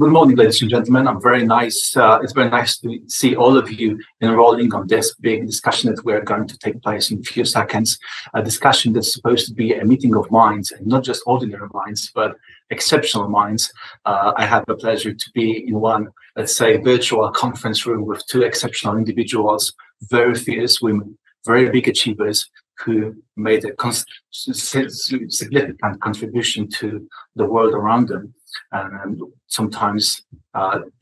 Good morning, ladies and gentlemen. It's very nice to see all of you enrolling on this big discussion that we're going to take place in a few seconds. A discussion that's supposed to be a meeting of minds, and not just ordinary minds, but exceptional minds. I have the pleasure to be in one, let's say, virtual conference room with two exceptional individuals, very fierce women, very big achievers, who made a significant contribution to the world around them, and sometimes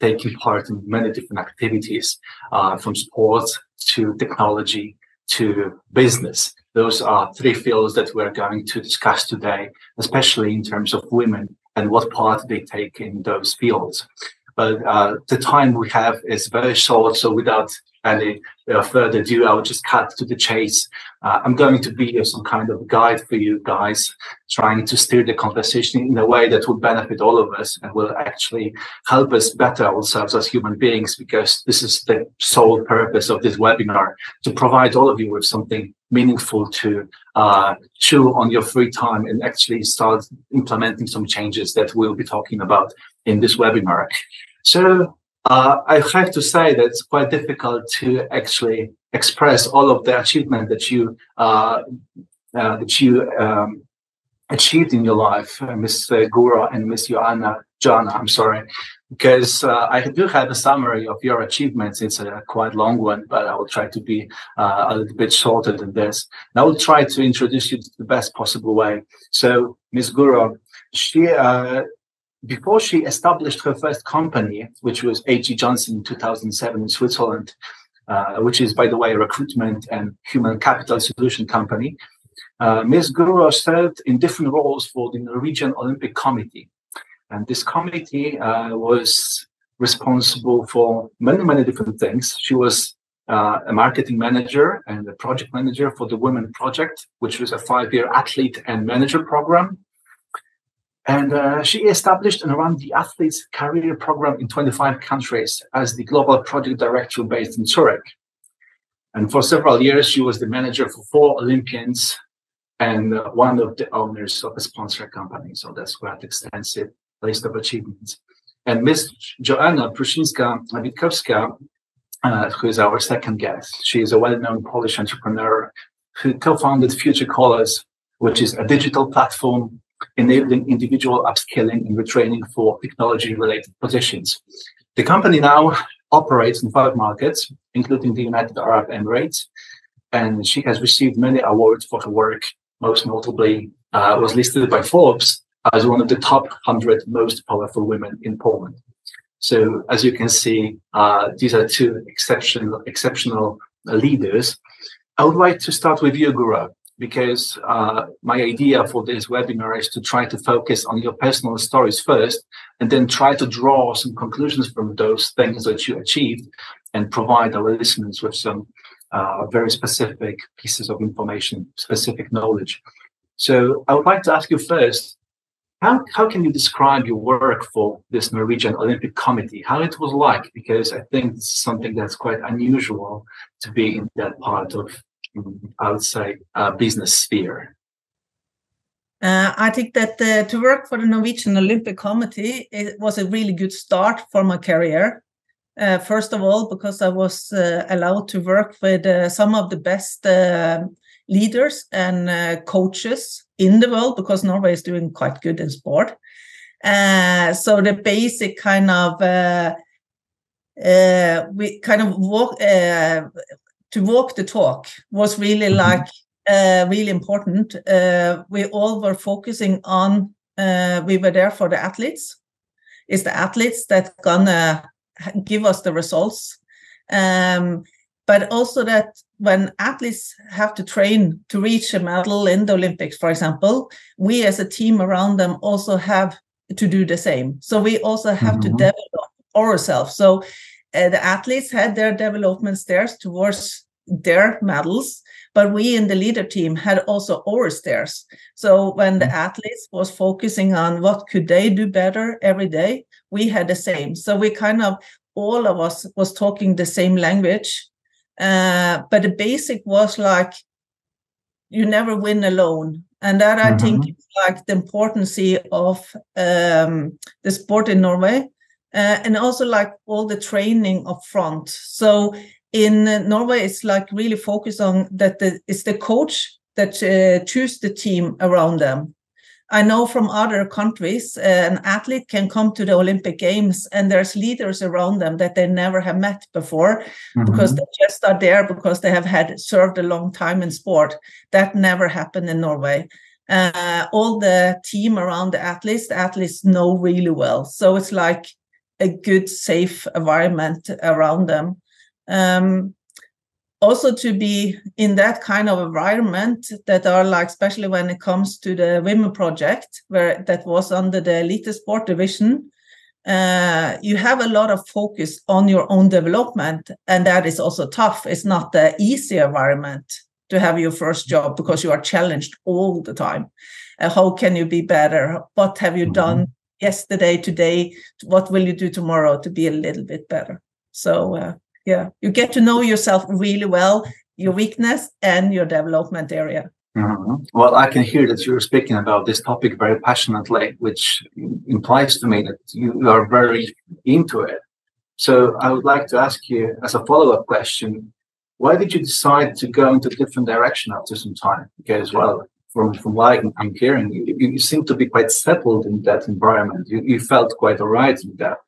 taking part in many different activities, from sports to technology to business. Those are three fields that we're going to discuss today, especially in terms of women and what part they take in those fields. But the time we have is very short, so without any further ado, I will just cut to the chase. I'm going to be some kind of guide for you guys, trying to steer the conversation in a way that will benefit all of us and will actually help us better ourselves as human beings, because this is the sole purpose of this webinar, to provide all of you with something meaningful to chew on your free time and actually start implementing some changes that we'll be talking about in this webinar. So I have to say that it's quite difficult to actually express all of the achievement that you achieved in your life, Ms. Guro and Ms. Joanna, because I do have a summary of your achievements. It's a quite long one, but I will try to be a little bit shorter than this. And I will try to introduce you to the best possible way. So Ms. Guro, before she established her first company, which was Guro Johnsen in 2007 in Switzerland, which is, by the way, a recruitment and human capital solution company, Ms. Guro served in different roles for the Norwegian Olympic Committee. And this committee was responsible for many, many different things. She was a marketing manager and a project manager for the Women Project, which was a 5-year athlete and manager program. And she established and ran the Athletes Career Program in 25 countries as the global project director based in Zurich. And for several years, she was the manager for 4 Olympians and one of the owners of a sponsor company. So that's quite extensive list of achievements. And Ms. Joanna Pruszyńska-Witkowska, who is our second guest, she is a well-known Polish entrepreneur who co-founded Future Callers, which is a digital platform enabling individual upskilling and retraining for technology-related positions. The company now operates in 5 markets, including the United Arab Emirates, and she has received many awards for her work. Most notably, was listed by Forbes as one of the top 100 most powerful women in Poland. So, as you can see, these are two exceptional leaders. I would like to start with you, Guro, because my idea for this webinar is to try to focus on your personal stories first, and then try to draw some conclusions from those things that you achieved and provide our listeners with some very specific pieces of information, specific knowledge. So I would like to ask you first, how can you describe your work for this Norwegian Olympic Committee, how it was like? Because I think it's something that's quite unusual to be in that part of, I would say, business sphere. I think that to work for the Norwegian Olympic Committee, it was a really good start for my career. First of all, because I was allowed to work with some of the best leaders and coaches in the world, because Norway is doing quite good in sport. So the basic kind of to walk the talk was really really important. We all were focusing on, we were there for the athletes. It's the athletes that gonna give us the results. But also that when athletes have to train to reach a medal in the Olympics, for example, we as a team around them also have to do the same. So we also have to develop ourselves. So the athletes had their development stairs towards their medals, but we in the leader team had also our stairs. So when the athletes was focusing on what could they do better every day, we had the same. So we kind of, all of us was talking the same language. But the basic was like, you never win alone. And that I think is like the importance of the sport in Norway. and also like all the training up front. So in Norway, it's like really focused on that it's the coach that choose the team around them. I know from other countries, an athlete can come to the Olympic Games and there's leaders around them that they never have met before, because they just are there because they have served a long time in sport. That never happened in Norway. All the team around the athletes know really well. So it's like a good, safe environment around them. Also to be in that kind of environment that are like, especially when it comes to the women project, where that was under the elite sport division, you have a lot of focus on your own development. And that is also tough. It's not the easy environment to have your first job because you are challenged all the time. How can you be better? What have you done yesterday, today? What will you do tomorrow to be a little bit better? So, yeah, you get to know yourself really well, your weakness and your development area. Well, I can hear that you're speaking about this topic very passionately, which implies to me that you are very into it. So I would like to ask you as a follow-up question, why did you decide to go into a different direction after some time? Because, well, from what I'm hearing, you seem to be quite settled in that environment. You felt quite all right with that.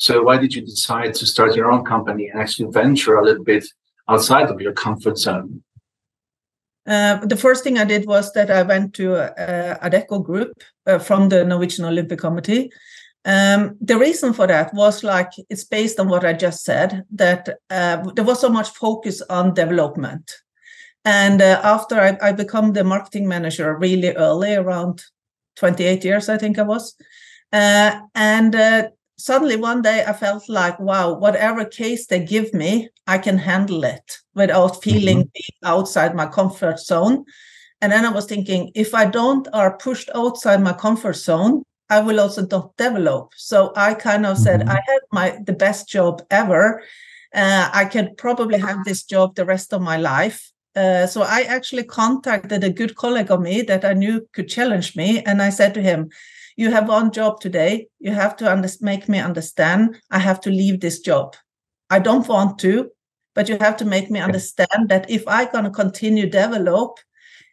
So why did you decide to start your own company and actually venture a little bit outside of your comfort zone? The first thing I did was that I went to a Adecco group from the Norwegian Olympic Committee. The reason for that was like, it's based on what I just said, that there was so much focus on development. And after I become the marketing manager really early, around 28 years, I think I was. Suddenly one day I felt like, wow, whatever case they give me, I can handle it without feeling being outside my comfort zone. And then I was thinking, if I don't are pushed outside my comfort zone, I will also not develop. So I kind of said, I had the best job ever. I can probably have this job the rest of my life. So I actually contacted a good colleague of me that I knew could challenge me. And I said to him, you have one job today. You have to make me understand. I have to leave this job. I don't want to, but you have to make me understand that if I'm going to continue develop,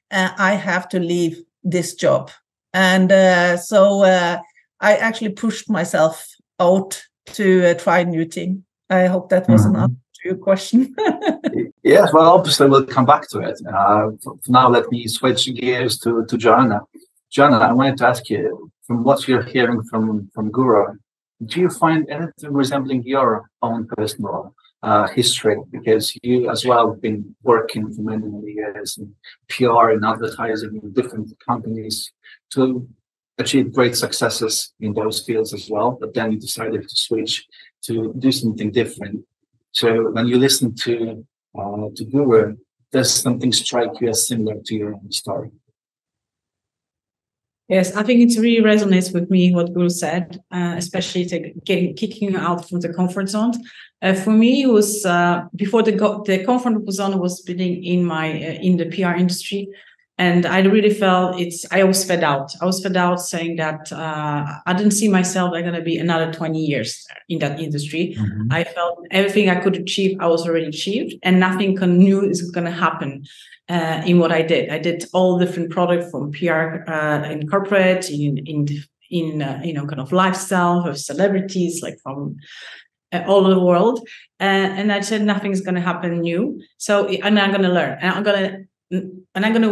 I have to leave this job. And so I actually pushed myself out to try a new thing. I hope that was an answer to your question. Yes, well, obviously we'll come back to it. For now, let me switch gears to Joanna. Joanna, I wanted to ask you, from what you're hearing from Guro, do you find anything resembling your own personal history? Because you as well have been working for many, many years in PR and advertising in different companies to achieve great successes in those fields as well. But then you decided to switch to do something different. So when you listen to Guro, does something strike you as similar to your own story? Yes, I think it really resonates with me what Guro said, especially kicking out from the comfort zone. For me, it was before the comfort zone was building in the PR industry, and I really felt I was fed out. I was fed out saying that I didn't see myself like going to be another 20 years in that industry. I felt everything I could achieve, I was already achieved, and nothing new is going to happen. In what I did all different products from PR in corporate, in kind of lifestyle of celebrities, like from all over the world, and I said nothing's going to happen new. So and I'm going to learn, and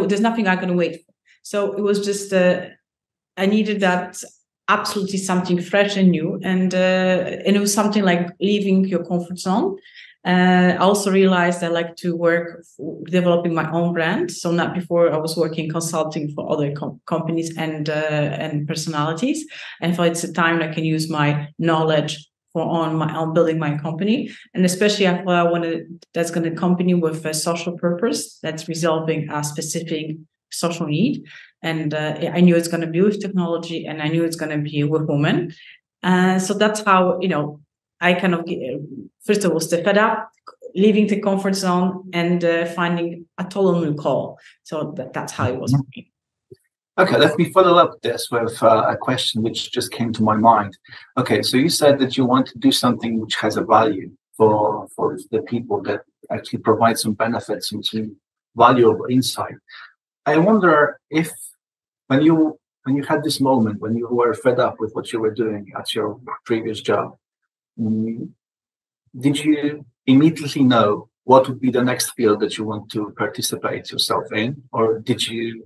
there's nothing I'm going to wait for. So it was just I needed that absolutely something fresh and new, and it was something like leaving your comfort zone. I also realized I like to work developing my own brand. So not before I was working consulting for other companies and personalities. And so it's a time I can use my knowledge on building my company. And especially I wanted that's going to company with a social purpose that's resolving a specific social need. And I knew it's going to be with technology, and I knew it's going to be with women. So that's how, I kind of, first of all, stepped up, leaving the comfort zone and finding a total new call. So that's how it was for me. Okay, let me follow up this with a question which just came to my mind. Okay, so you said that you want to do something which has a value for the people, that actually provide some benefits and some valuable insight. I wonder if when you had this moment, when you were fed up with what you were doing at your previous job, did you immediately know what would be the next field that you want to participate yourself in? Or did you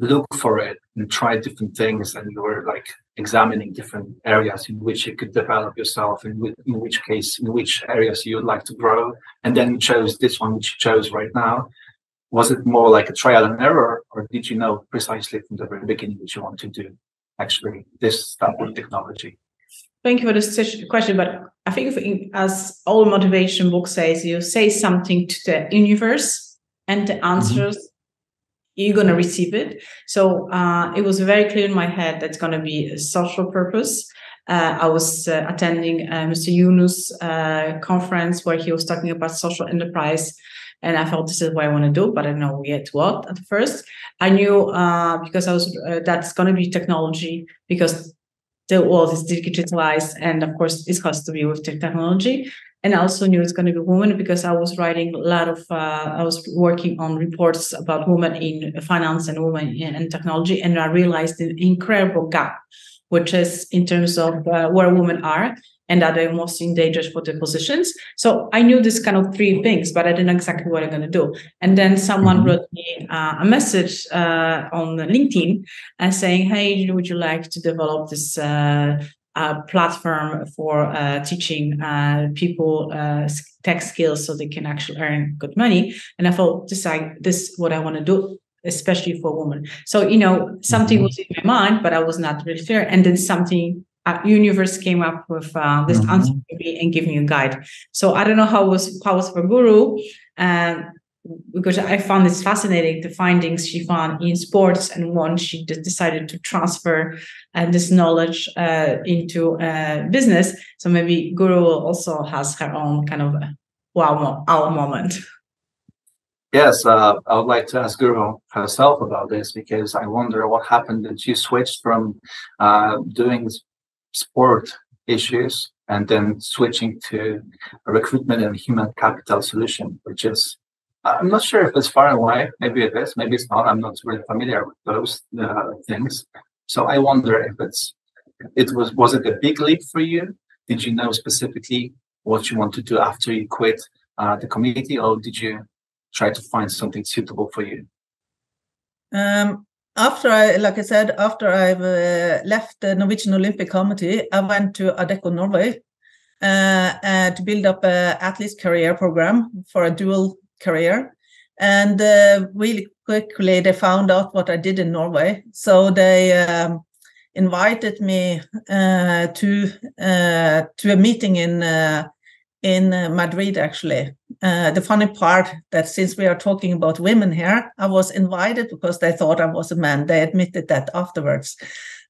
look for it and try different things, and you were like examining different areas in which you could develop yourself, in which areas you would like to grow, and then you chose this one which you chose right now? Was it more like a trial and error, or did you know precisely from the very beginning what you want to do, actually, this type of technology? Thank you for this question, but I think as all motivation book says, you say something to the universe and the answers, you're going to receive it. So it was very clear in my head that's going to be a social purpose. I was attending Mr. Yunus' conference where he was talking about social enterprise. And I thought, this is what I want to do, but I don't know yet what at first. I knew because I was that's going to be technology, because the world is digitalized, and of course it has to be with technology. And I also knew it's going to be women, because I was writing a lot of I was working on reports about women in finance and women in technology, and I realized the incredible gap, which is in terms of where women are and are they most endangered for the positions. So I knew this kind of three things, but I didn't know exactly what I'm going to do. And then someone wrote me a message on LinkedIn saying, hey, would you like to develop this platform for teaching people tech skills so they can actually earn good money? And I thought, this is what I want to do, especially for women. So, something was in my mind, but I was not really clear. And then universe came up with this answer to me and give me a guide. So I don't know how it was for Guro, because I found this fascinating, the findings she found in sports, and one she decided to transfer this knowledge into business. So maybe Guro also has her own kind of wow moment. Yes, I would like to ask Guro herself about this, because I wonder what happened that you switched from doing sport issues and then switching to a recruitment and human capital solution, which is, I'm not sure if it's far away. Maybe it is, maybe it's not. I'm not really familiar with those things. So I wonder if was it a big leap for you? Did you know specifically what you want to do after you quit the committee, or did you try to find something suitable for you? After I left the Norwegian Olympic Committee, I went to Adecco Norway to build up an athlete's career program for a dual career. And really quickly, they found out what I did in Norway. So they invited me to a meeting in Madrid, actually. The funny part that since we are talking about women here, I was invited because they thought I was a man. They admitted that afterwards,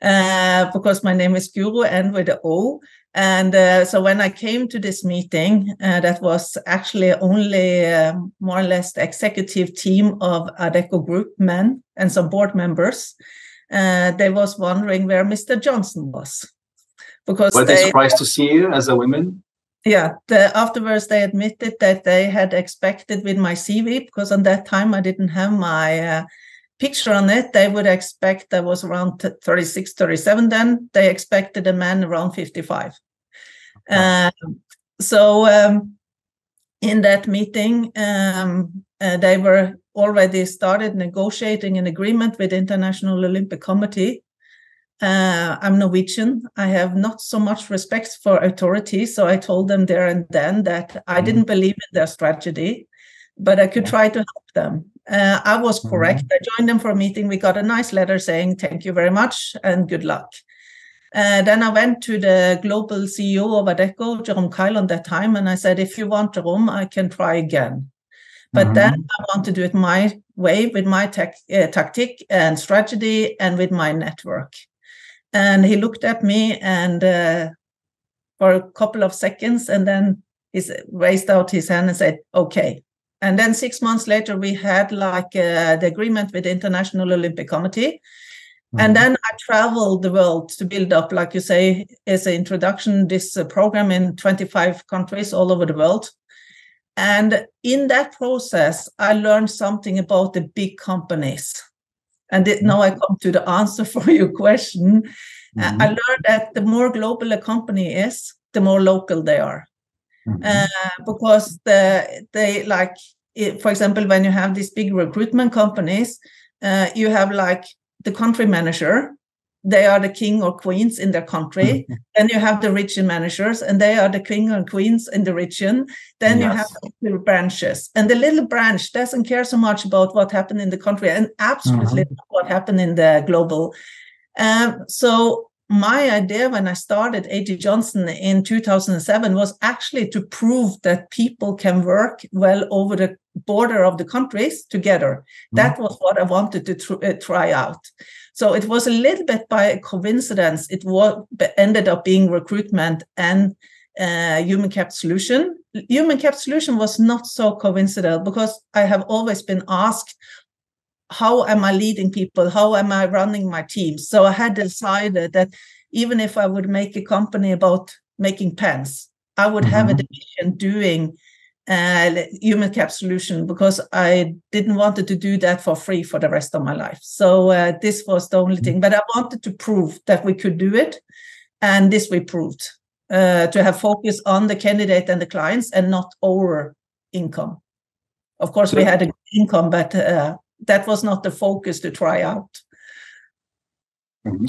because my name is Guro and with the O. And so when I came to this meeting, that was actually only more or less the executive team of Adecco Group men and some board members. They was wondering where Mr. Johnsen was. Because were they surprised to see you as a woman? Yeah, afterwards they admitted that they had expected with my CV, because on that time I didn't have my picture on it, they would expect I was around 36, 37 then. They expected a man around 55. So in that meeting, they were already started negotiating an agreement with the International Olympic Committee. I'm Norwegian. I have not so much respect for authority, so I told them there and then that I didn't believe in their strategy, but I could try to help them. I was correct. I joined them for a meeting. We got a nice letter saying, thank you very much and good luck. Then I went to the global CEO of Adecco, Jerome Kyle, on that time, and I said, if you want, Jerome, I can try again. But then I want to do it my way, with my tactic and strategy and with my network. And he looked at me and for a couple of seconds, and then he raised out his hand and said, okay. And then 6 months later, we had the agreement with the International Olympic Committee. And then I traveled the world to build up, like you say, as an introduction, this program in 25 countries all over the world. And in that process, I learned something about the big companies. And now I come to the answer for your question. I learned that the more global a company is, the more local they are. Because they like, for example, when you have these big recruitment companies, you have like the country manager. They are the king or queens in their country. Then you have the region managers, and they are the king and queens in the region. Then you have the little branches. And the little branch doesn't care so much about what happened in the country and absolutely not what happened in the global. So my idea when I started A.G. Johnsen in 2007 was actually to prove that people can work well over the border of the countries together. That was what I wanted to try out. So it was a little bit by coincidence. It ended up being recruitment and human capital solution. Human capital solution was not so coincidental because I have always been asked, how am I leading people? How am I running my teams? So I had decided that even if I would make a company about making pens, I would have a division doing human capital solution because I didn't want to do that for free for the rest of my life. So this was the only thing. But I wanted to prove that we could do it. And this we proved, to have focus on the candidate and the clients and not our income. Of course, we had an income, but that was not the focus to try out.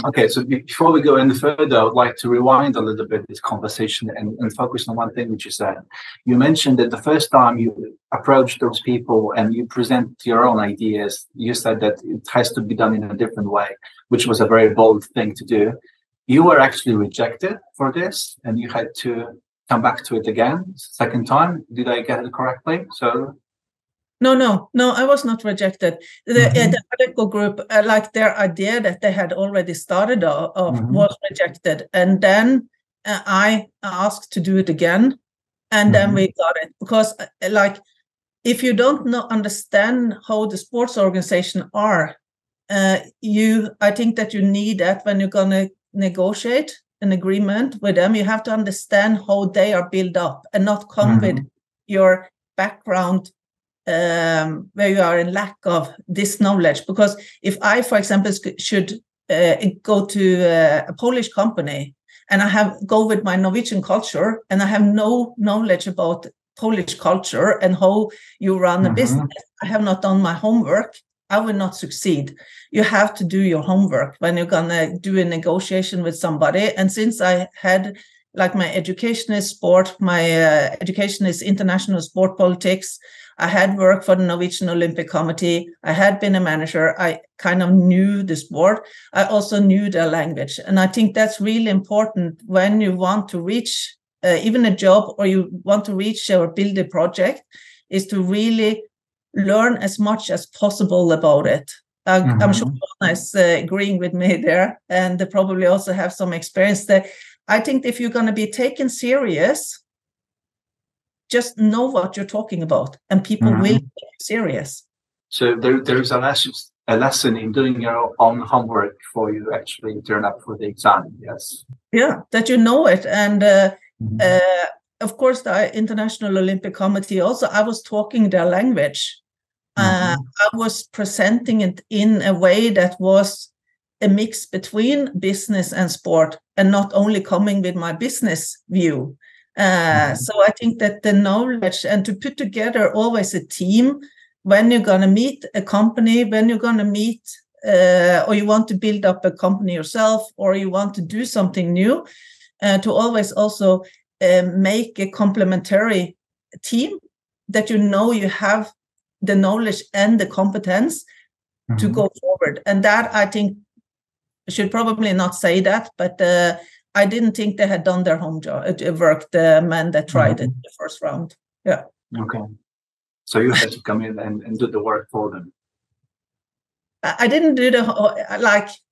Okay, so before we go any further, I would like to rewind a little bit this conversation and focus on one thing which you said. You mentioned that the first time you approached those people and you present your own ideas, you said that it has to be done in a different way, which was a very bold thing to do. You were actually rejected for this and you had to come back to it again, second time. Did I get it correctly? So... No, I was not rejected. The medical group, like their idea that they had already started was rejected. And then I asked to do it again. And then we got it. Because like, if you don't understand how the sports organization are, I think that you need that when you're going to negotiate an agreement with them. You have to understand how they are built up and not come with your background where you are in lack of this knowledge. Because if I, for example, should go to a Polish company and I go with my Norwegian culture and I have no knowledge about Polish culture and how you run a business, I have not done my homework, I will not succeed. You have to do your homework when you're going to do a negotiation with somebody. And since I had, like, my education is sport, my education is international sport politics, I had worked for the Norwegian Olympic Committee. I had been a manager. I kind of knew the sport. I also knew the language. And I think that's really important when you want to reach even a job or you want to reach or build a project, is to really learn as much as possible about it. I'm sure Joanna is agreeing with me there, and they probably also have some experience there. I think if you're going to be taken serious, just know what you're talking about, and people will take you serious. So there's a lesson in doing your own homework before you actually turn up for the exam. Yes. Yeah, that you know it, and of course the International Olympic Committee also. I was talking their language. I was presenting it in a way that was a mix between business and sport, and not only coming with my business view. So I think that the knowledge and to put together always a team when you're going to meet a company, when you're going to meet or you want to build up a company yourself, or you want to do something new, to always also make a complementary team that you have the knowledge and the competence to go forward. And that, I think, I should probably not say that, but I didn't think they had done their home work, the men that tried it the first round. Yeah. Okay. So you had to come in and do the work for them. I didn't do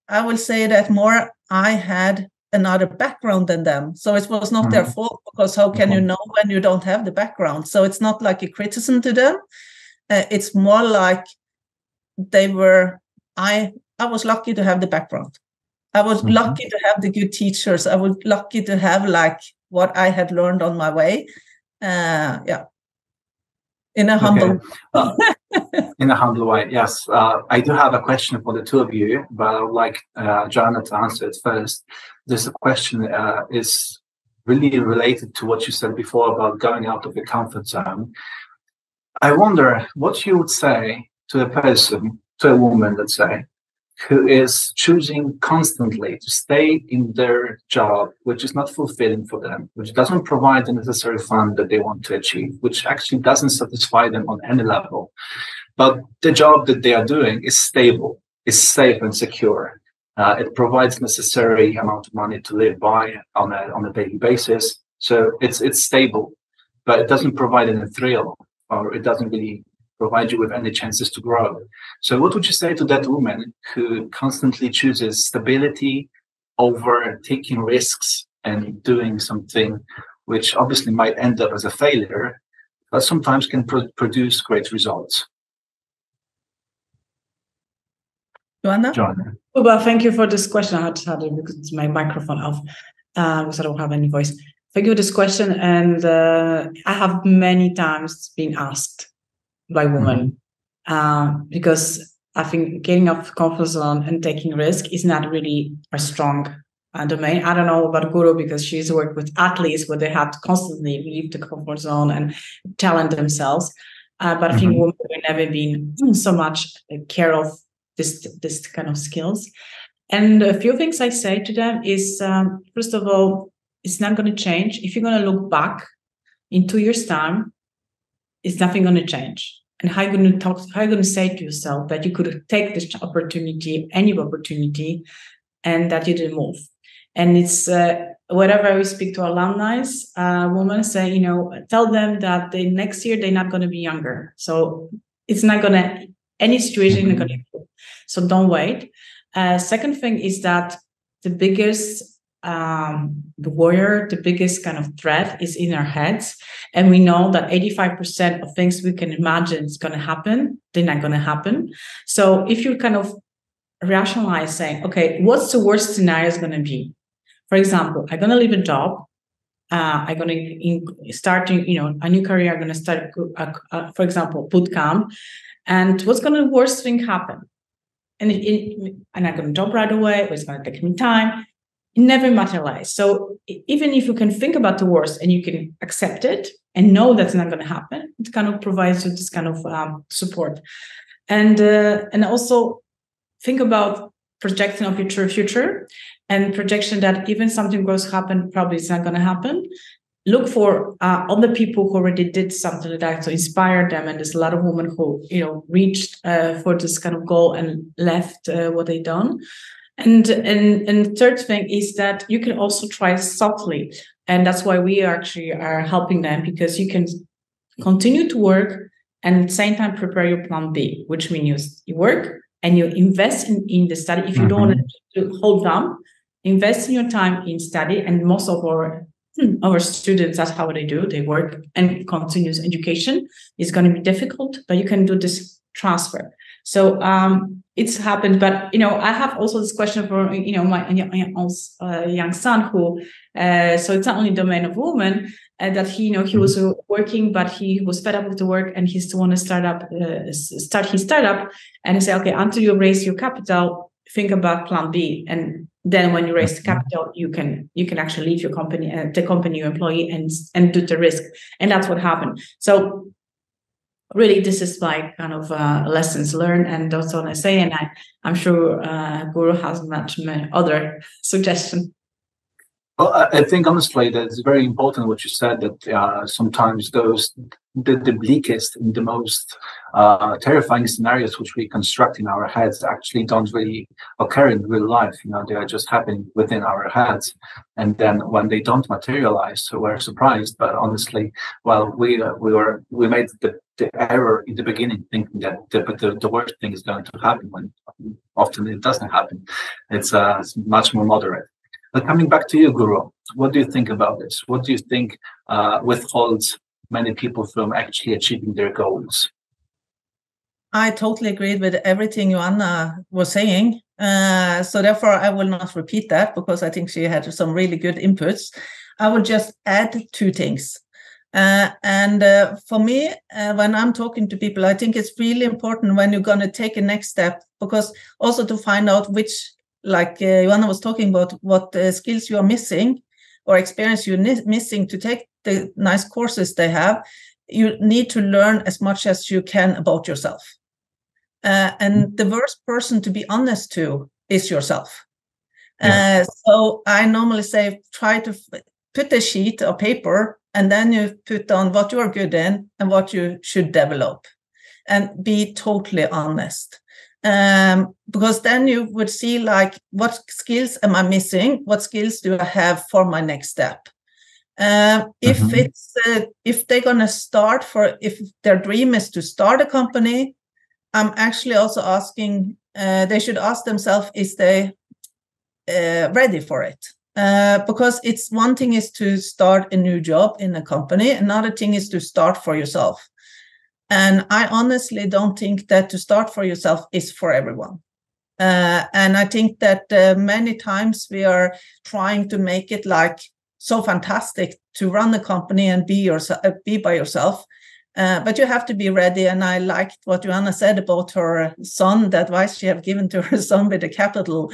I will say that more I had another background than them. So it was not their fault, because how can you know when you don't have the background? So it's not like a criticism to them. It's more like I I was lucky to have the background. I was lucky to have the good teachers. I was lucky to have like what I had learned on my way. In a humble in a humble way, yes. I do have a question for the two of you, but I would like Joanna to answer it first. This question is really related to what you said before about going out of the comfort zone. I wonder what you would say to a person, to a woman, let's say, who is choosing constantly to stay in their job, which is not fulfilling for them, which doesn't provide the necessary fund that they want to achieve, which actually doesn't satisfy them on any level. But the job that they are doing is stable, is safe and secure. It provides necessary amount of money to live by on a daily basis. So it's stable, but it doesn't provide any thrill, or it doesn't really provide you with any chances to grow. So what would you say to that woman who constantly chooses stability over taking risks and doing something which obviously might end up as a failure, but sometimes can produce great results? Joanna? Well, thank you for this question. I had to because my microphone off because I don't have any voice. Thank you for this question. And I have many times been asked by women because I think getting off the comfort zone and taking risk is not really a strong domain. I don't know about Guro because she's worked with athletes where they have to constantly leave the comfort zone and challenge themselves. But I think women have never been so much care of this kind of skills. And a few things I say to them is, first of all, it's not going to change. If you're going to look back in 2 years' time, it's nothing going to change. And how are you going to say to yourself that you could take this opportunity, any opportunity, and that you didn't move? And it's whenever we speak to alumni, women say, tell them that the next year they're not going to be younger. So it's not going to, any situation is going to improve. So don't wait. Second thing is that the biggest the biggest kind of threat is in our heads. And we know that 85% of things we can imagine is going to happen, they're not going to happen. So if you kind of rationalize saying, okay, what's the worst scenario is going to be? For example, I'm going to leave a job. I'm going to start, a new career. I'm going to start, for example, boot camp. And what's going to the worst thing happen? And I'm not going to jump right away. Or it's going to take me time. It never materialize. So even if you can think about the worst and you can accept it and know that's not going to happen, it kind of provides you this kind of support. And also think about projecting of your future and projection that even something goes happen, probably it's not going to happen. Look for other people who already did something like that to inspire them. And there's a lot of women who, reached for this kind of goal and left what they done. And third thing is that you can also try softly. And that's why we actually are helping them, because you can continue to work and at the same time prepare your plan B, which means you work and you invest in the study. If you don't want to hold on, invest in your time in study. And most of our students, that's how they do. They work and continuous education is going to be difficult, but you can do this transfer. So it's happened, but I have also this question for my young son who so it's not only domain of women that he was working, but he was fed up with the work and he still want to start his startup, and he say, okay, until you raise your capital, think about plan B, and then when you raise the capital, you can actually leave your company, the company you employee, and do the risk, and that's what happened. So really, this is my kind of lessons learned, and that's what I say. And I'm sure Guro has much other suggestions. Well, I think honestly that it's very important what you said, that sometimes the bleakest and the most terrifying scenarios which we construct in our heads actually don't really occur in real life. They are just happening within our heads, and then when they don't materialize, so we're surprised. But honestly, well, we made the error in the beginning, thinking that the worst thing is going to happen, when often it doesn't happen. It's much more moderate. But coming back to you, Guro, what do you think about this? What do you think withholds many people from actually achieving their goals? I totally agree with everything Joanna was saying. So therefore, I will not repeat that because I think she had some really good inputs. I will just add two things. For me, when I'm talking to people, I think it's really important when you're going to take a next step, because also to find out which, like Joanna was talking about, what skills you are missing or experience you're missing to take the nice courses they have. You need to learn as much as you can about yourself. And the worst person to be honest to is yourself. Yeah. So I normally say, try to put a sheet of paper and then you put on what you are good in and what you should develop, and be totally honest. Because then you would see, like, what skills am I missing? What skills do I have for my next step? If they're going to start if their dream is to start a company, I'm actually also asking, they should ask themselves, is they ready for it? Because it's one thing is to start a new job in a company. Another thing is to start for yourself. And I honestly don't think that to start for yourself is for everyone. And I think that many times we are trying to make it like so fantastic to run a company and be by yourself. But you have to be ready. And I liked what Joanna said about her son, the advice she had given to her son with the capital.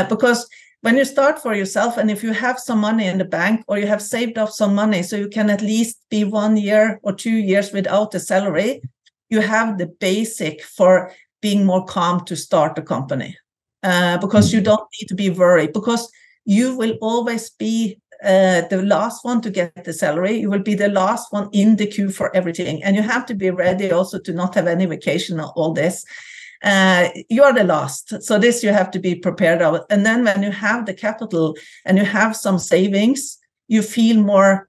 Because when you start for yourself, and if you have some money in the bank or you have saved up some money so you can at least be 1 year or 2 years without a salary, you have the basic for being more calm to start a company. Because you don't need to be worried, because you will always be the last one to get the salary. You will be the last one in the queue for everything. And you have to be ready also to not have any vacation or all this. You are the last. So this you have to be prepared of. And then when you have the capital and you have some savings, you feel more,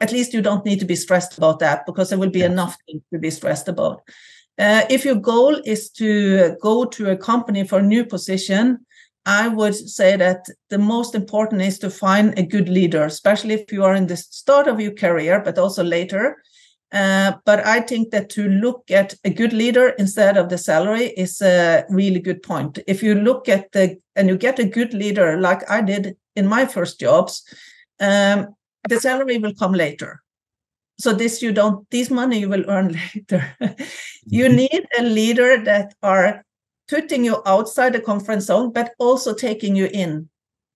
at least you don't need to be stressed about that, because there will be enough things to be stressed about. If your goal is to go to a company for a new position, I would say that the most important is to find a good leader, especially if you are in the start of your career, but also later. But I think that to look at a good leader instead of the salary is a really good point. If you look at and you get a good leader, like I did in my first jobs, the salary will come later. So this money you will earn later. You need a leader that are putting you outside the comfort zone, but also taking you in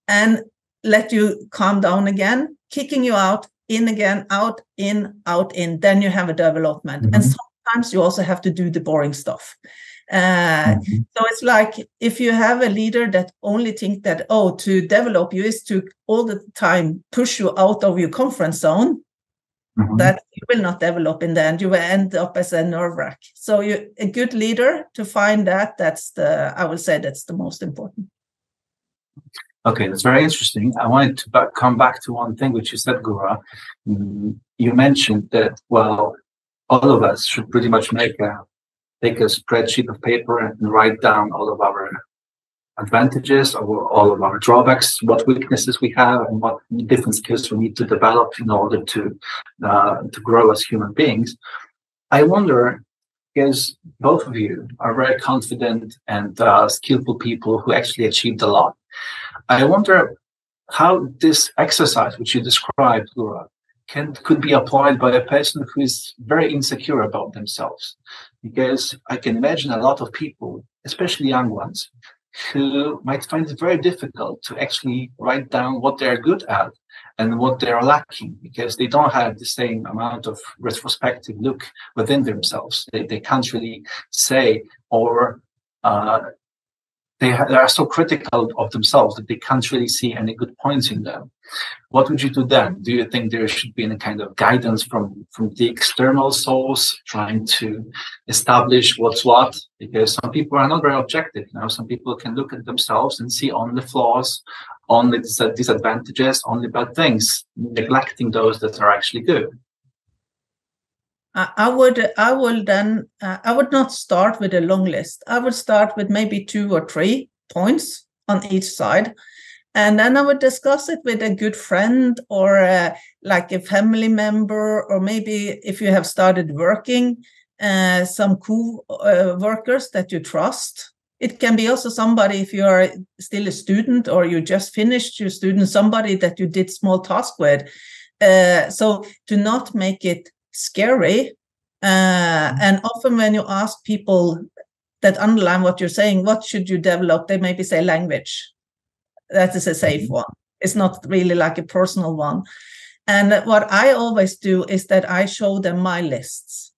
and let you calm down again, kicking you out, in again, out, in, out, in. Then you have a development. And sometimes you also have to do the boring stuff. So it's like, if you have a leader that only think that, to develop you is to all the time push you out of your comfort zone, that you will not develop in the end. You will end up as a nerve wrack. So a good leader, to find I will say that's the most important. Okay, that's very interesting. I wanted to come back to one thing which you said, Guro. You mentioned that, well, all of us should pretty much take a spreadsheet of paper and write down all of our advantages or all of our drawbacks, what weaknesses we have, and what different skills we need to develop in order to grow as human beings. I wonder, because both of you are very confident and skillful people who actually achieved a lot, I wonder how this exercise, which you described, Guro, could be applied by a person who is very insecure about themselves. Because I can imagine a lot of people, especially young ones, who might find it very difficult to actually write down what they're good at and what they're lacking, because they don't have the same amount of retrospective look within themselves. They can't really say, or they are so critical of themselves that they can't really see any good points in them. What would you do then? Do you think there should be any kind of guidance from the external source, trying to establish what's what? Because some people are not very objective. Some people can look at themselves and see only flaws, only disadvantages, only bad things, neglecting those that are actually good. I would not start with a long list. I would start with maybe 2 or 3 points on each side. And then I would discuss it with a good friend or like a family member, or maybe if you have started working, some co-workers that you trust. It can be also somebody, if you are still a student or you just finished your student, somebody that you did small task with. So to not make it scary. And often when you ask people that underline what you're saying, what should you develop? They maybe say language. That is a safe one. It's not really like a personal one. And what I always do is that I show them my lists.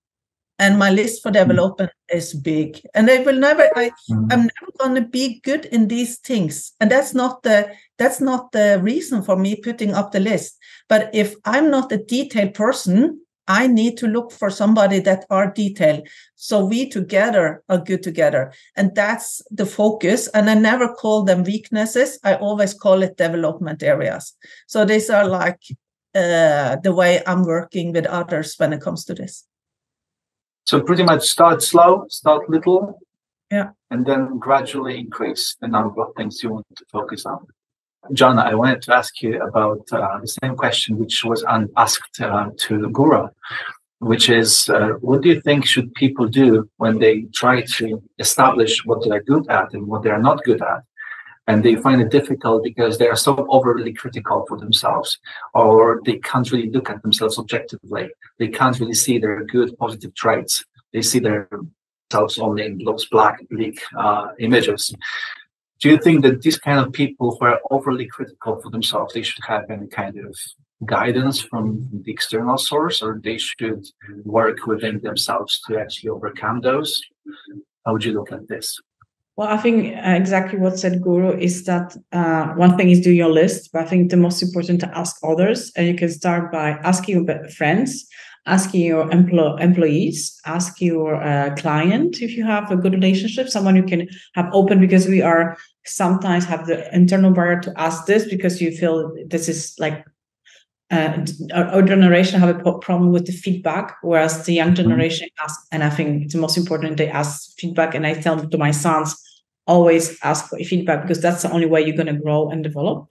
And my list for development is big. And they will never, I'm never going to be good in these things. And that's not the reason for me putting up the list. But if I'm not a detailed person, I need to look for somebody that are detailed. So we together are good together. And that's the focus. And I never call them weaknesses. I always call it development areas. So these are like the way I'm working with others when it comes to this. So pretty much start slow, start little, and then gradually increase the number of things you want to focus on. Joanna, I wanted to ask you about the same question which was asked to Guro, which is, what do you think should people do when they try to establish what they're good at and what they're not good at? And they find it difficult because they are so overly critical for themselves, or they can't really look at themselves objectively. They can't really see their good, positive traits. They see themselves only in those black, bleak images. Do you think that these kind of people who are overly critical for themselves, they should have any kind of guidance from the external source, or they should work within themselves to actually overcome those? How would you look at this? Well, I think exactly what said Guro is that one thing is do your list, but I think the most important to ask others. And you can start by asking your friends, asking your employees, ask your client if you have a good relationship, someone you can have open, because we are sometimes have the internal barrier to ask this because you feel this is like our generation have a problem with the feedback, whereas the young generation asks, and I think it's the most important, they ask feedback. And I tell to my sons, always ask for feedback, because that's the only way you're going to grow and develop.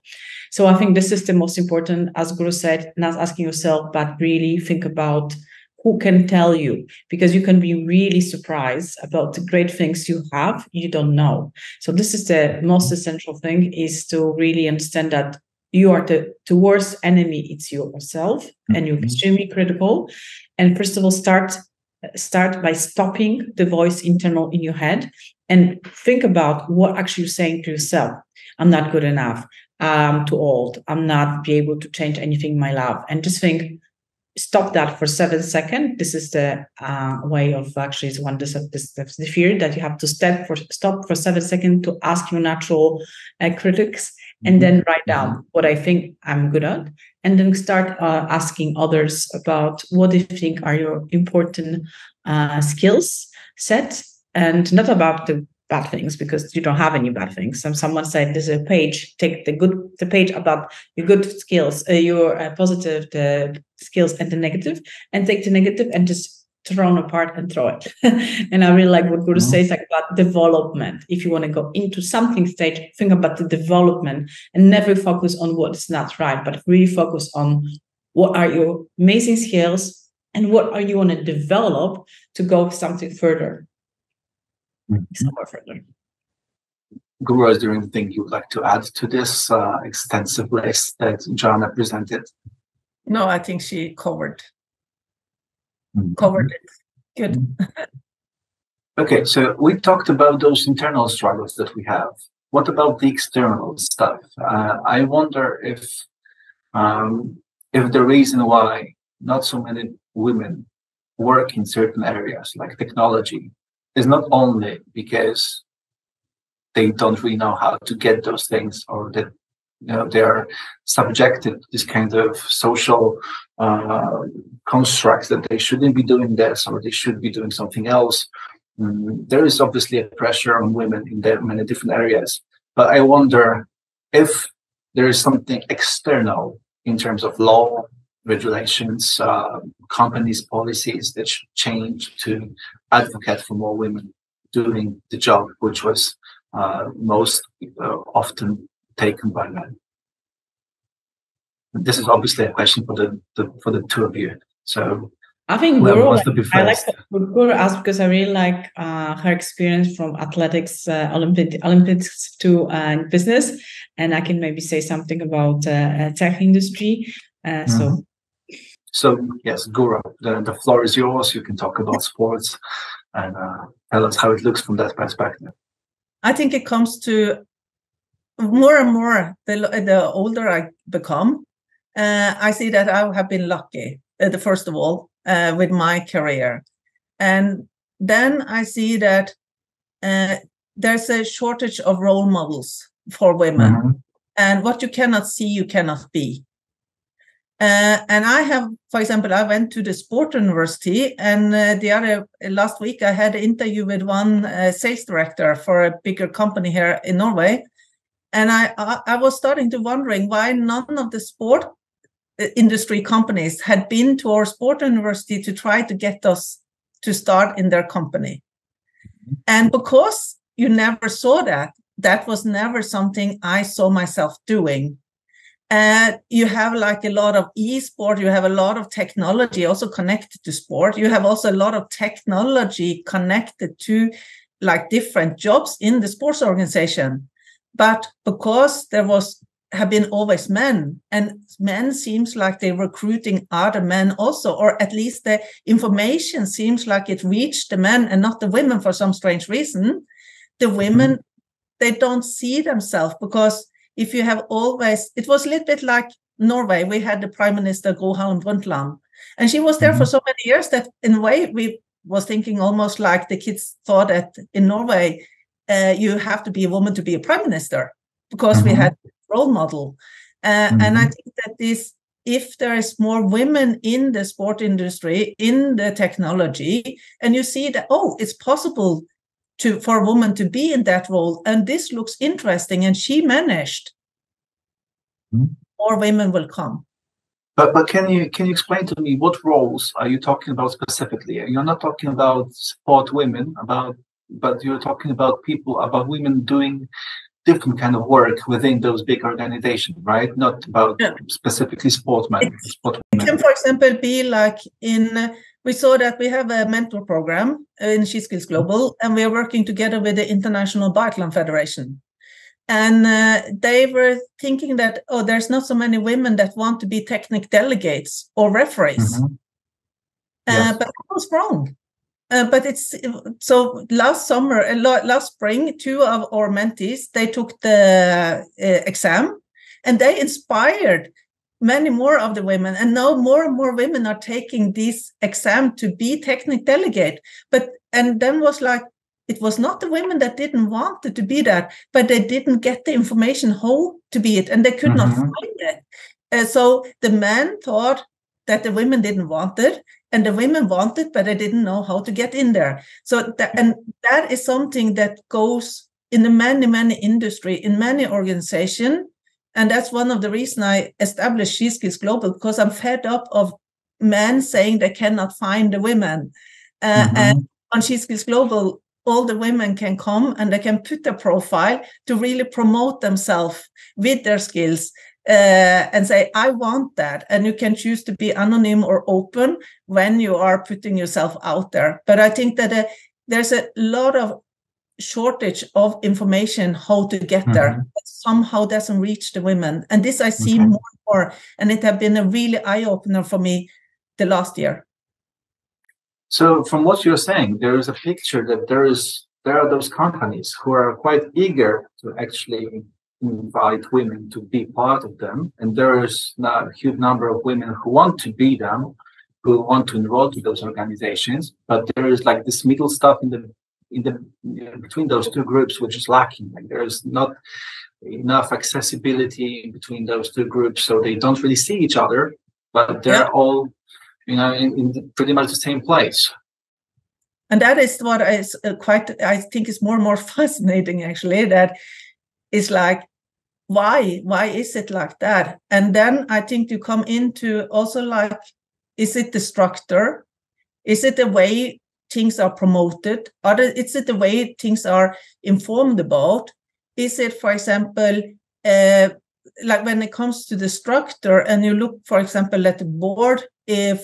So I think this is the most important, as Guro said, not asking yourself, but really think about who can tell you, because you can be really surprised about the great things you have, you don't know. So this is the most essential thing, is to really understand that you are the worst enemy, it's yourself, and you're extremely critical. And first of all, start by stopping the voice internal in your head and think about what actually you're saying to yourself. I'm not good enough. I'm too old. I'm not be able to change anything in my life. And just think, stop that for 7 seconds. This is the way of actually is one this the fear that you have to stop for 7 seconds to ask your natural critics, and then write down what I think I'm good at, and then start asking others about what they think are your important skills set, and not about the bad things, because you don't have any bad things. Someone said there's a page, take the page about your good skills, your positive skills, and the negative, and take the negative and just throw it apart and throw it. And I really like what Guro says, like about development. If you want to go into something stage, think about the development and never focus on what is not right, but really focus on what are your amazing skills and what are you want to develop to go something further. Somewhere further. Guro, is there anything you would like to add to this extensive list that Joanna presented? No, I think she covered it. Good. Okay, so we talked about those internal struggles that we have. What about the external stuff? I wonder if the reason why not so many women work in certain areas like technology is not only because they don't really know how to get those things, or that they're subjected to this kind of social constructs that they shouldn't be doing this or they should be doing something else. There is obviously a pressure on women in many different areas, but I wonder if there is something external in terms of law, regulations, companies' policies that should change to advocate for more women doing the job, which was most often taken by men. This is obviously a question for the two of you. So I think whoever Guro, wants to be I like first. what Guro asked because I really like her experience from athletics, Olympics to business, and I can maybe say something about tech industry. So yes, Guro, the floor is yours. You can talk about sports and tell us how it looks from that perspective. I think it comes to more and more the older I become. I see that I have been lucky, first of all, with my career. And then I see that there's a shortage of role models for women. Mm-hmm. And what you cannot see, you cannot be. And I have, for example, I went to the sport university, and last week I had an interview with one sales director for a bigger company here in Norway. And I was starting to wondering why none of the sport industry companies had been to our sport university to try to get us to start in their company. And because you never saw that was never something I saw myself doing. You have like a lot of e-sport, you have a lot of technology also connected to sport. You have also a lot of technology connected to like different jobs in the sports organization. But because have been always men, and men seems like they're recruiting other men also, or at least the information seems like it reached the men and not the women for some strange reason. The women, they don't see themselves, because if you have always, it was a little bit like Norway. We had the Prime Minister Gro Harlem Brundtland, and she was there for so many years that in a way we was thinking almost like the kids thought that in Norway, you have to be a woman to be a prime minister, because we had a role model. And I think that if there is more women in the sport industry, in the technology, and you see that, it's possible for a woman to be in that role, and this looks interesting, and she managed, more women will come. But can you explain to me what roles are you talking about specifically? You're not talking about sport women, but you're talking about women doing different kind of work within those big organizations, right? Not about specifically sport women. It can, for example, be like we saw that we have a mentor program in SheSkillz Global, and we are working together with the International Biathlon Federation. And they were thinking that, there's not so many women that want to be technical delegates or referees. But that was wrong. But it's so last spring, 2 of our mentees, they took the exam, and they inspired many more of the women. And now more and more women are taking this exam to be technical delegate. And then was like, it was not the women that didn't want it to be that, but they didn't get the information how to be it, and they could not find it. So the men thought that the women didn't want it, and the women wanted, but they didn't know how to get in there. So that is something that goes in the many industry, in many organizations. And that's one of the reasons I established SheSkillz Global, because I'm fed up of men saying they cannot find the women. And on SheSkillz Global, all the women can come and they can put their profile to really promote themselves with their skills. And say, I want that. And you can choose to be anonymous or open when you are putting yourself out there. But I think that there's a lot of shortage of information how to get there. That somehow doesn't reach the women. And this I see more and more. And it has been a really eye-opener for me the last year. So from what you're saying, there is a picture that there are those companies who are quite eager to actually invite women to be part of them, and there is a huge number of women who want to be them, who want to enroll to those organizations, but there is like this middle stuff in the between those two groups which is lacking. Like there is not enough accessibility between those two groups, so they don't really see each other, but they're all in pretty much the same place. And that is what is I think is more and more fascinating, actually, that is like, why is it like that? And then I think you come into also like, is it the structure? Is it the way things are promoted? Is it the way things are informed about? Is it, for example, like when it comes to the structure, and you look, for example, at the board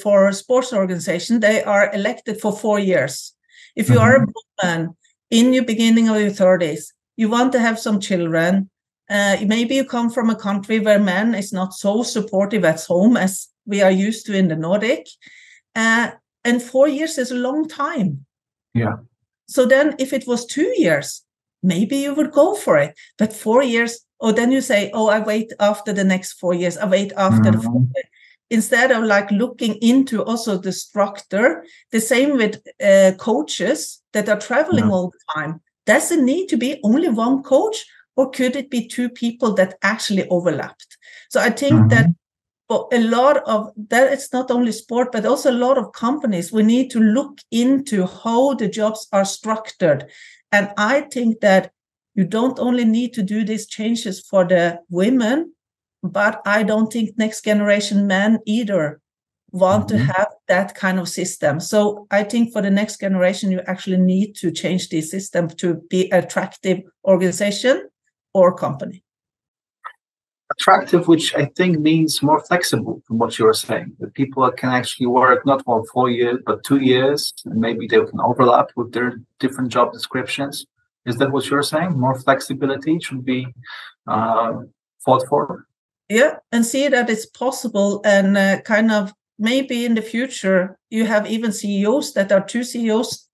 for a sports organization, they are elected for 4 years. If you are a woman in the beginning of your 30s, you want to have some children, maybe you come from a country where men is not so supportive at home as we are used to in the Nordic, and 4 years is a long time. Yeah. So then if it was 2 years, maybe you would go for it. But 4 years, then you say, I wait after the next 4 years. I wait after the 4 years. Instead of like looking into also the structure, the same with coaches that are traveling all the time. Does it need to be only one coach, or could it be 2 people that actually overlapped? So I think that for a lot of that, it's not only sport, but also a lot of companies, we need to look into how the jobs are structured. And I think that you don't only need to do these changes for the women, but I don't think next generation men either want to have that kind of system. So I think for the next generation, you actually need to change the system to be attractive organization or company. Attractive, which I think means more flexible from what you were saying, that people can actually work not for 4 years, but 2 years, and maybe they can overlap with their different job descriptions. Is that what you're saying? More flexibility should be fought for? Yeah, and see that it's possible, and kind of maybe in the future, you have even CEOs that are 2 CEOs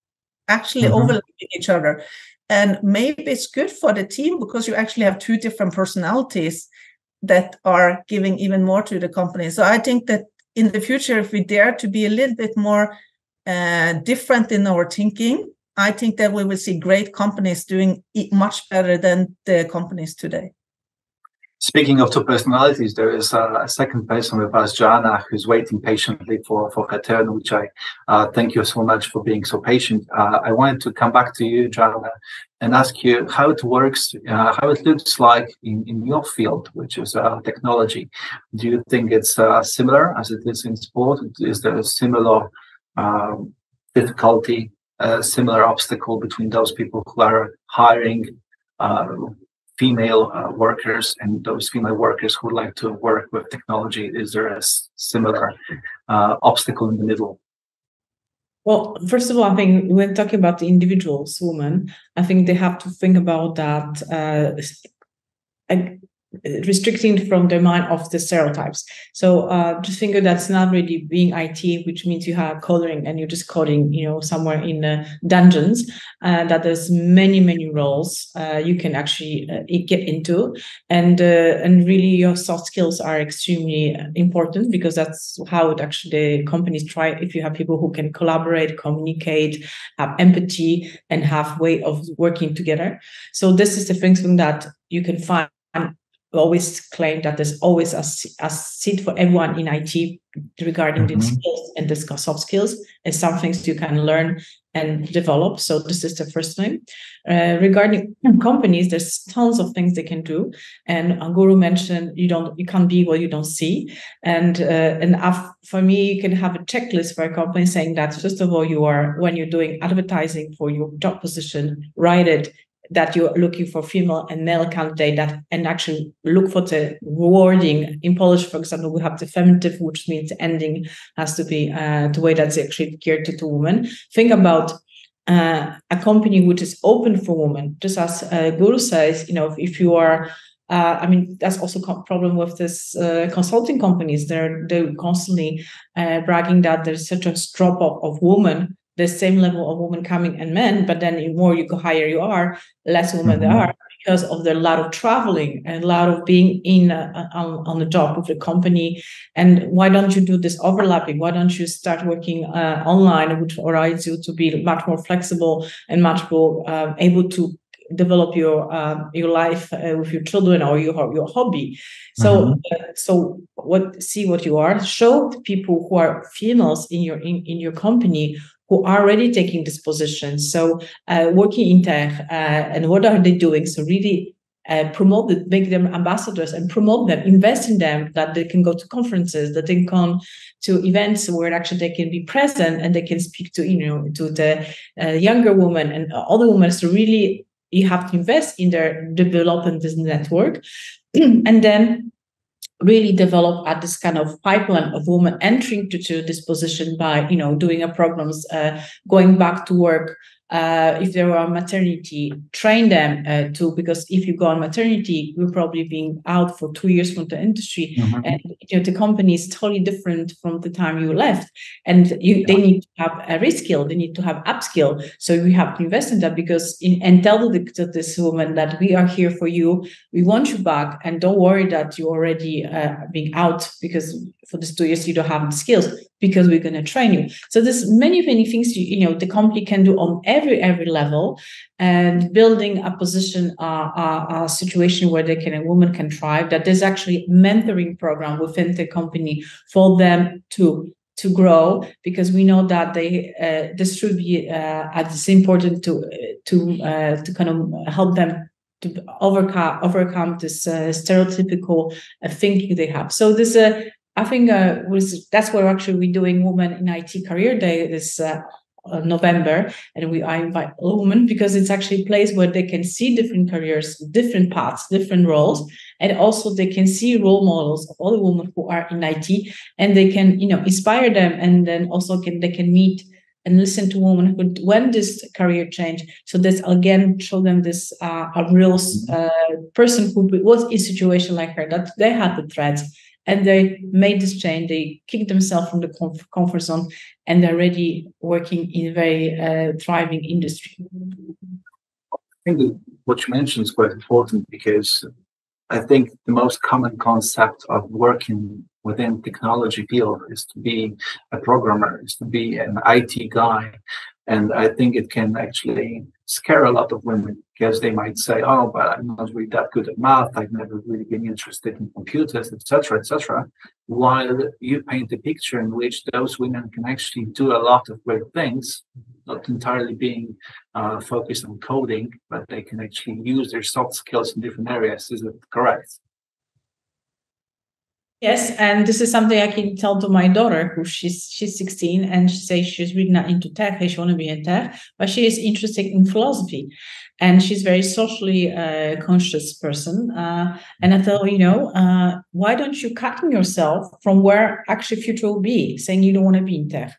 actually overlapping each other. And maybe it's good for the team because you actually have 2 different personalities that are giving even more to the company. So I think that in the future, if we dare to be a little bit more different in our thinking, I think that we will see great companies doing much better than the companies today. Speaking of 2 personalities, there is a second person with us, Joanna, who's waiting patiently for her turn, which I thank you so much for being so patient. I wanted to come back to you, Joanna, and ask you how it works, how it looks like in your field, which is technology. Do you think it's similar as it is in sport? Is there a similar difficulty, similar obstacle between those people who are hiring female workers and those female workers who like to work with technology? Is there a similar obstacle in the middle? Well, first of all, I think when talking about the individuals, women, I think they have to think about that restricting from the mind of the stereotypes. So just think that's not really being IT, which means you have coding and you're just coding, somewhere in dungeons, that there's many roles you can actually get into. And really your soft skills are extremely important, because that's how it actually the companies try. If you have people who can collaborate, communicate, have empathy, and have way of working together. So this is the thing that you can find. We always claim that there's always a seat for everyone in IT regarding these skills and the soft skills, and some things you can learn and develop. So this is the first thing. Regarding companies, there's tons of things they can do. And Guro mentioned you can't be what you don't see. And for me, you can have a checklist for a company saying that, first of all, when you're doing advertising for your job position, write it that you're looking for female and male candidate, and actually look for the wording. In Polish, for example, we have the feminative, which means the ending has to be the way that's actually geared to women. Think about a company which is open for women. Just as Guro says, if you are, that's also a problem with this consulting companies. They're constantly bragging that there's such a drop off of women, the same level of women coming and men, but then the more you go higher you are, less women there are, because of the lot of traveling and a lot of being in on the job with the company. And why don't you do this overlapping? Why don't you start working online, which allows you to be much more flexible and much more able to develop your life with your children or your hobby. So see what you are. Show the people who are females in your company who are already taking this position. So working in tech, and what are they doing? So really promote them, make them ambassadors and promote them, invest in them, that they can go to conferences, that they can come to events where actually they can be present and they can speak to, to the younger women and other women. So really you have to invest in their developing this network, and then really develop at this kind of pipeline of women entering to this position by, doing a programs, going back to work. If there were maternity, train them because if you go on maternity, you're probably being out for 2 years from the industry, and the company is totally different from the time you left, and they need to have a reskill, they need to have upskill. So we have to invest in that and tell to this woman that we are here for you, we want you back, and don't worry that you already being out because for these 2 years you don't have the skills, because we're going to train you. So there's many things the company can do on every level, and building a position, a situation where a woman can thrive. That there's actually a mentoring program within the company for them to grow, because we know that this should be it's important to kind of help them to overcome this stereotypical thinking they have. So this I think that's where actually we're doing Women in IT Career Day this November, and I invite all women because it's actually a place where they can see different careers, different paths, different roles, and also they can see role models of all the women who are in IT, and they can inspire them, and then also they can meet and listen to women who went this career change. So that's again show them this a real person who was in a situation like her, that they had the threats. And they made this change. They kicked themselves from the comfort zone, and they're already working in a very thriving industry. I think that what you mentioned is quite important, because I think the most common concept of working within technology field is to be a programmer, is to be an IT guy. And I think it can actually scare a lot of women, because they might say, oh, but I'm not really that good at math, I've never really been interested in computers, etc., etc. While you paint a picture in which those women can actually do a lot of great things, not entirely being focused on coding, but they can actually use their soft skills in different areas. Is it correct? Yes, and this is something I can tell to my daughter, who she's 16, and she says she's really not into tech. She want to be in tech, but she is interested in philosophy, and she's very socially conscious person. And I tell her, why don't you cut yourself from where actually future will be? Saying you don't want to be in tech,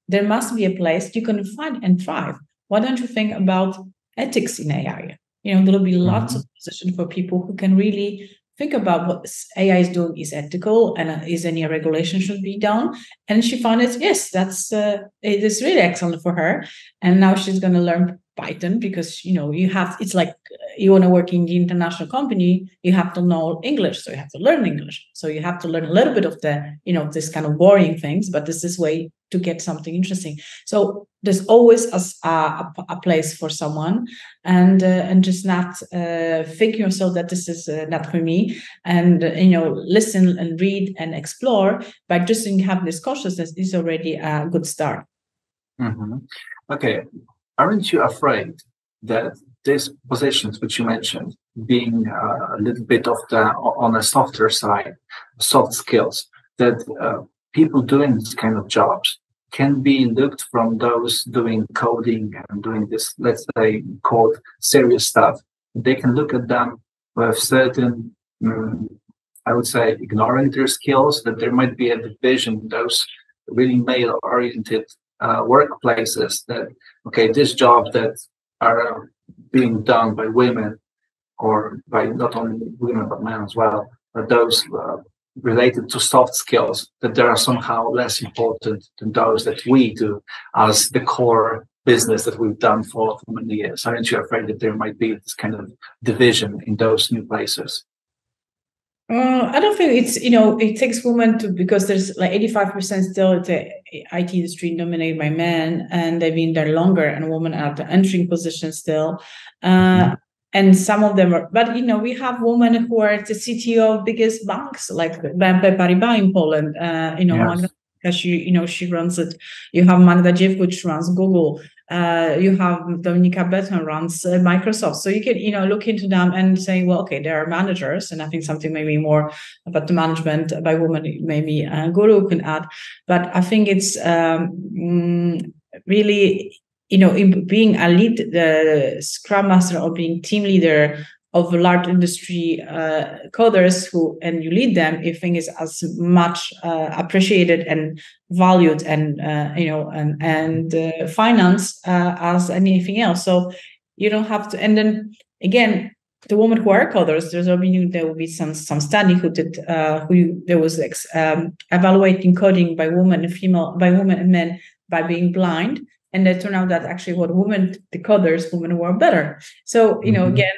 there must be a place you can find and thrive. Why don't you think about ethics in AI? There will be lots of positions for people who can really think about what AI is doing is ethical, and is any regulation should be done. And she found it, yes, it is really excellent for her. And now she's going to learn Python, because it's like you want to work in the international company, you have to know English, so you have to learn English. So you have to learn a little bit of the this kind of boring things, but this is way to get something interesting. So there's always a place for someone, and just not think yourself that this is not for me, and listen and read and explore. By just having this consciousness is already a good start. Okay. Aren't you afraid that these positions which you mentioned, being a little bit on a softer side, soft skills, that people doing this kind of jobs can be looked from those doing coding and doing this, let's say, called serious stuff? They can look at them with certain, I would say, ignoring their skills, that there might be a division, those really male-oriented workplaces, that this job that are being done by women, or by not only women but men as well, but those related to soft skills, that they are somehow less important than those that we do as the core business that we've done for many years. Aren't you afraid that there might be this kind of division in those new places? I don't think it's, it takes women because there's like 85% still the IT industry dominated by men, and they've been there longer, and women are at the entering position still. And some of them are, but we have women who are the CTO of biggest banks like BNP Paribas in Poland. Magda, she runs it. You have Magda Dziewicz, runs Google. You have Dominika Beton, runs Microsoft. So you can, look into them and say, well, okay, there are managers, and I think something maybe more about the management by women, maybe Guro can add. But I think it's really, in being a lead, the Scrum Master, or being team leader of a large industry coders and you lead them, I think is as much appreciated and valued and financed as anything else. So you don't have to. And then again, the women who are coders, there will be some study there was evaluating coding by women and men by being blind, and it turned out that actually women were better. So again,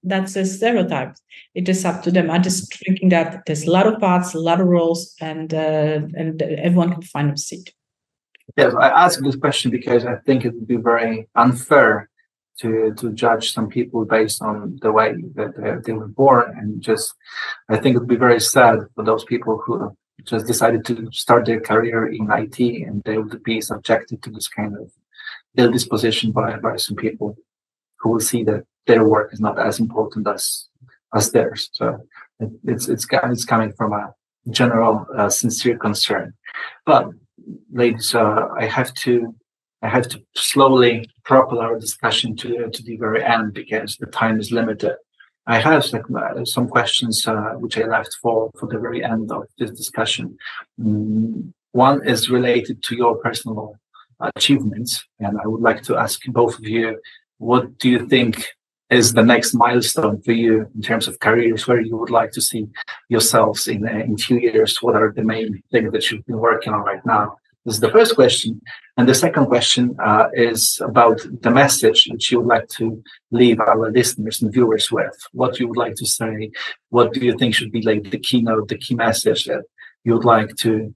that's a stereotype. It is up to them. I'm just thinking that there's a lot of paths, a lot of roles, and everyone can find a seat. Yes, I ask this question because I think it would be very unfair to judge some people based on the way that they were born, and I think it would be very sad for those people who just decided to start their career in IT, and they would be subjected to this kind of ill disposition by some people who will see that their work is not as important as theirs. So it's coming from a general sincere concern. But ladies, I have to slowly propel our discussion to the very end because the time is limited. I have some questions which I left for the very end of this discussion. One is related to your personal achievements, and I would like to ask both of you, what do you think is the next milestone for you in terms of careers, where you would like to see yourselves in a few years? What are the main things that you've been working on right now? This is the first question. And the second question is about the message that you would like to leave our listeners and viewers with. What you would like to say? What do you think should be like the keynote, the key message that you would like to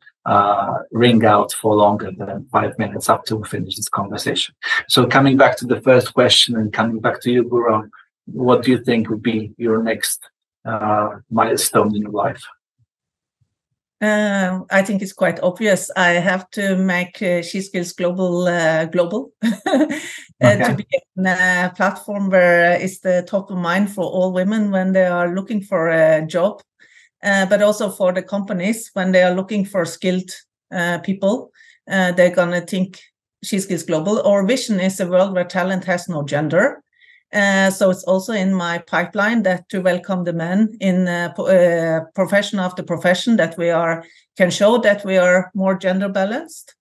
ring out for longer than 5 minutes up to finish this conversation? So coming back to the first question and coming back to you, Guro, what do you think would be your next milestone in your life? I think it's quite obvious. I have to make SheSkillz global to be a platform where it's the top of mind for all women when they are looking for a job, but also for the companies when they are looking for skilled people. They're going to think SheSkillz Global. Our vision is a world where talent has no gender. So it's also in my pipeline that to welcome the men in profession after profession, that we can show that we are more gender balanced.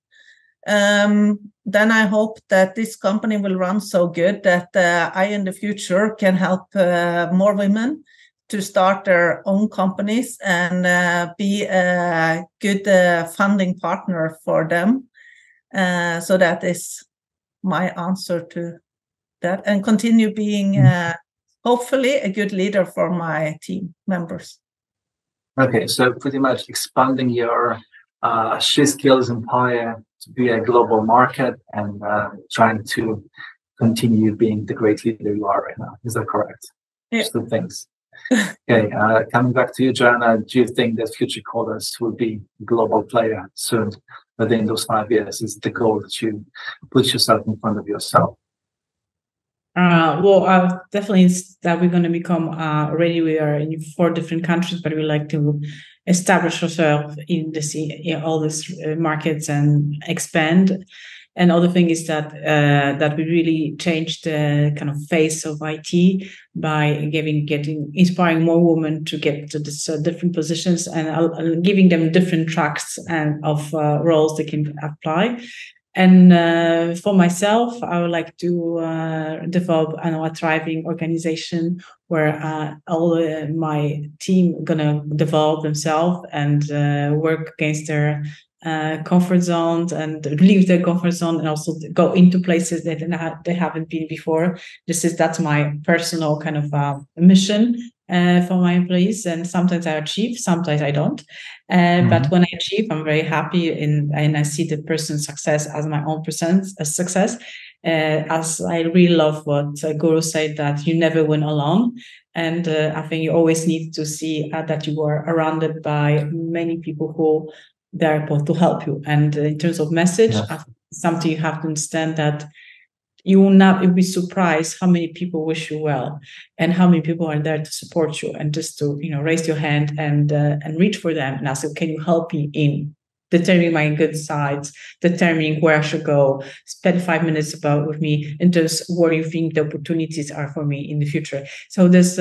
Then I hope that this company will run so good that I in the future can help more women to start their own companies and be a good funding partner for them. So that is my answer to that, and continue being hopefully a good leader for my team members. Okay, so pretty much expanding your SheSkillz empire to be a global market and trying to continue being the great leader you are right now. Is that correct? Yeah. Two things. Okay, coming back to you, Joanna, do you think that future coders will be a global player soon? Within those 5 years, is the goal that you put yourself in front of yourself? Well, definitely that we're going to become already. We are in 4 different countries, but we like to establish ourselves in all these markets and expand. And other thing is that we really changed the kind of face of IT by inspiring more women to get to this different positions and giving them different tracks and of roles they can apply. And for myself, I would like to develop a thriving organization where all my team gonna develop themselves and work against their comfort zones and leave their comfort zone and also go into places that they haven't been before. That's my personal kind of mission for my employees. And sometimes I achieve, sometimes I don't. But when I achieve, I'm very happy and I see the person's success as my own success. As I really love what Guro said, that you never win alone. And I think you always need to see that you are surrounded by many people who they're able to help you. And in terms of message, something you have to understand that you'll be surprised how many people wish you well and how many people are there to support you, and just to raise your hand and reach for them and ask them, can you help me in determining my good sides, determining where I should go, spend 5 minutes with me, and just where you think the opportunities are for me in the future. So this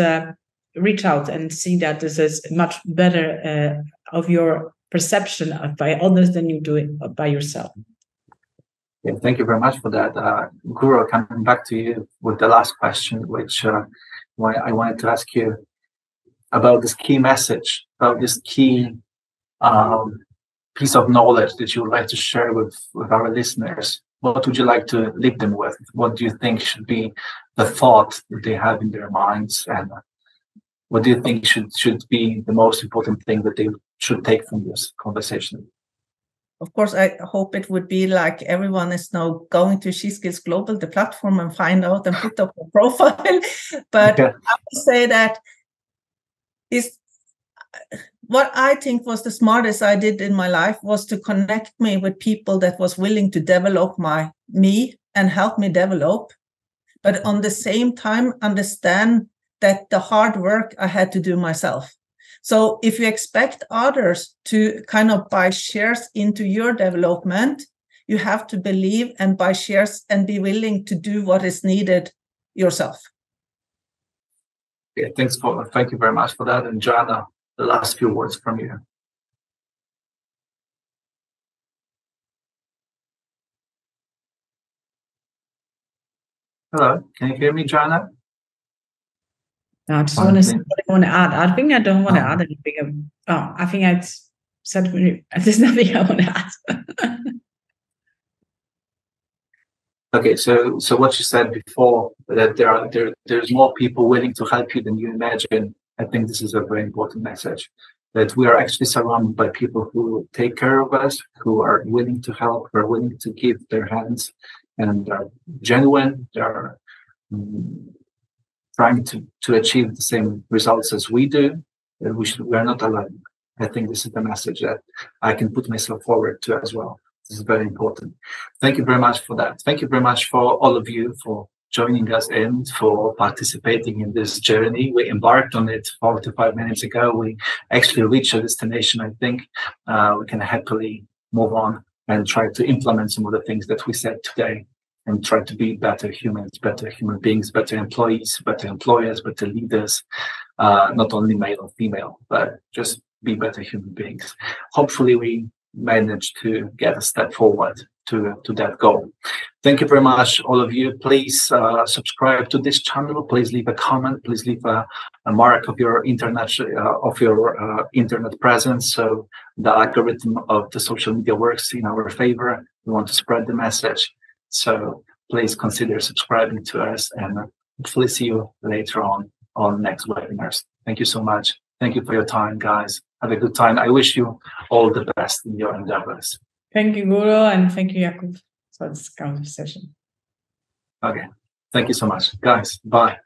reach out and see that this is much better of your perception by others than you do it by yourself. Yeah, thank you very much for that. Guro, coming back to you with the last question, which I wanted to ask you about this key message, about this key piece of knowledge that you would like to share with our listeners. What would you like to leave them with? What do you think should be the thought that they have in their minds? And what do you think should be the most important thing that they should take from this conversation? Of course, I hope it would be like everyone is now going to SheSkillz Global, the platform, and find out and put up a profile. But I would say that is what I think was the smartest I did in my life was to connect me with people that was willing to develop me and help me develop, but on the same time understand that the hard work I had to do myself. So if you expect others to kind of buy shares into your development, you have to believe and buy shares and be willing to do what is needed yourself. Yeah, thank you very much for that. And Joanna, the last few words from you. Hello, can you hear me, Joanna? No, I just want to say what I want to add. I think I don't want to add anything. I think I said there's nothing I want to add. Okay, so what you said before, that there's more people willing to help you than you imagine. I think this is a very important message, that we are actually surrounded by people who take care of us, who are willing to help, who are willing to give their hands, and are genuine. They're trying to achieve the same results as we do. We are not alone. I think this is the message that I can put myself forward to as well. This is very important. Thank you very much for that. Thank you very much for all of you for joining us in, for participating in this journey. We embarked on it 45 minutes ago. We actually reached a destination. I think we can happily move on and try to implement some of the things that we said today, and try to be better humans, better human beings, better employees, better employers, better leaders, not only male or female, but just be better human beings. Hopefully we manage to get a step forward to that goal. Thank you very much, all of you. Please subscribe to this channel. Please leave a comment. Please leave a mark of your internet presence, so the algorithm of the social media works in our favor. We want to spread the message. So please consider subscribing to us, and hopefully see you later on next webinars. Thank you so much. Thank you for your time, guys. Have a good time. I wish you all the best in your endeavors. Thank you, Guro, and thank you, Jakub, for this conversation. Okay. Thank you so much, guys. Bye.